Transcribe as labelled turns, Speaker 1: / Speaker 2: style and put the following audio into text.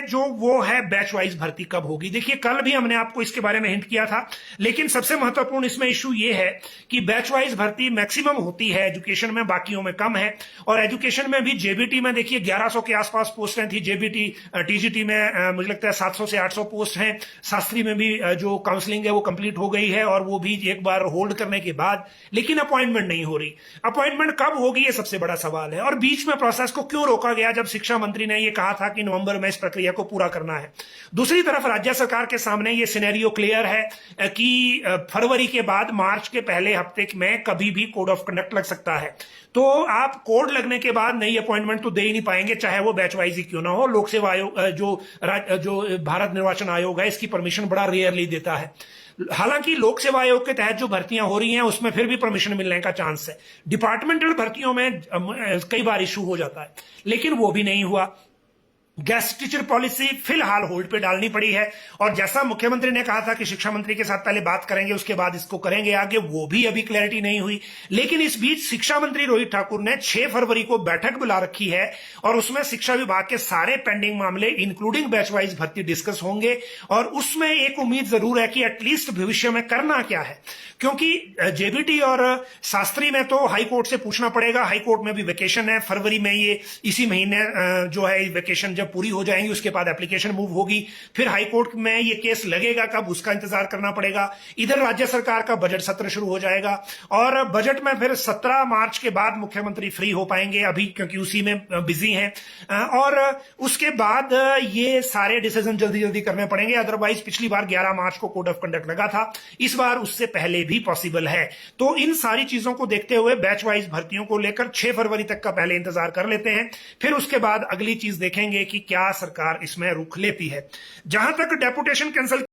Speaker 1: जो वो है बैच वाइज भर्ती कब होगी। देखिए कल भी हमने आपको इसके बारे में हिंट किया था, लेकिन सबसे महत्वपूर्ण इसमें इशू ये है कि बैच वाइज भर्ती मैक्सिमम होती है एजुकेशन में, बाकियों में कम है। और एजुकेशन में भी जेबीटी में देखिए 1100 के आसपास पोस्टें थी, जेबीटी टीजीटी में मुझे लगता है 700 से 800 पोस्ट हैं। शास्त्री में भी जो काउंसलिंग है वो कंप्लीट हो गई है और वो भी एक बार होल्ड करने के बाद, लेकिन अपॉइंटमेंट नहीं हो रही। अपॉइंटमेंट कब होगी ये सबसे बड़ा सवाल है। और बीच में प्रोसेस को क्यों रोका गया जब शिक्षा मंत्री ने ये कहा था कि नवंबर में इस प्रक्रिया को पूरा करना है। दूसरी तरफ राज्य सरकार के सामने ये सिनेरियो क्लियर है कि फरवरी के बाद मार्च के पहले हफ्ते में कभी भी कोड ऑफ कंडक्ट लग सकता है। तो आप कोड लगने के बाद नई अपॉइंटमेंट तो दे ही नहीं पाएंगे, चाहे वो बैच वाइज ही क्यों ना हो। लोक सेवा आयोग जो भारत निर्वाचन आयोग है इसकी परमिशन बड़ा रेयरली देता है। हालांकि लोक सेवा आयोग के तहत जो भर्तियां हो रही हैं उसमें फिर भी परमिशन मिलने का चांस है। डिपार्टमेंटल भर्तियों में कई बार इशू हो जाता है, लेकिन वो भी नहीं हुआ। गेस्ट टीचर पॉलिसी फिलहाल होल्ड पे डालनी पड़ी है और जैसा मुख्यमंत्री ने कहा था कि शिक्षा मंत्री के साथ पहले बात करेंगे उसके बाद इसको करेंगे आगे, वो भी अभी क्लैरिटी नहीं हुई। लेकिन इस बीच शिक्षा मंत्री रोहित ठाकुर ने 6 फरवरी को बैठक बुला रखी है और उसमें शिक्षा विभाग के सारे पेंडिंग मामले इंक्लूडिंग बैच वाइज भर्ती डिस्कस होंगे। और उसमें एक उम्मीद जरूर है कि एटलीस्ट भविष्य में करना क्या है, क्योंकि जेबीटी और शास्त्री में तो हाईकोर्ट से पूछना पड़ेगा। हाईकोर्ट में भी वेकेशन है फरवरी में, ये इसी महीने जो है वेकेशन जब पूरी हो जाएंगी उसके बाद एप्लीकेशन मूव होगी। फिर हाईकोर्ट में ये केस लगेगा कब, उसका इंतजार करना पड़ेगा। इधर राज्य सरकार का बजट सत्र शुरू हो जाएगा और बजट में फिर 17 मार्च के बाद मुख्यमंत्री फ्री हो पाएंगे अभी, क्योंकि उसी में बिजी हैं। और उसके बाद ये सारे डिसीजन जल्दी जल्दी करने पड़ेंगे। अदरवाइज पिछली बार 11 मार्च को कोड ऑफ कंडक्ट लगा था, इस बार उससे पहले भी पॉसिबल है। तो इन सारी चीजों को देखते हुए बैच वाइज भर्तियों को लेकर 6 फरवरी तक का पहले इंतजार कर लेते हैं, फिर उसके बाद अगली चीज देखेंगे कि क्या सरकार इसमें रुख लेती है। जहां तक डेपुटेशन कैंसिल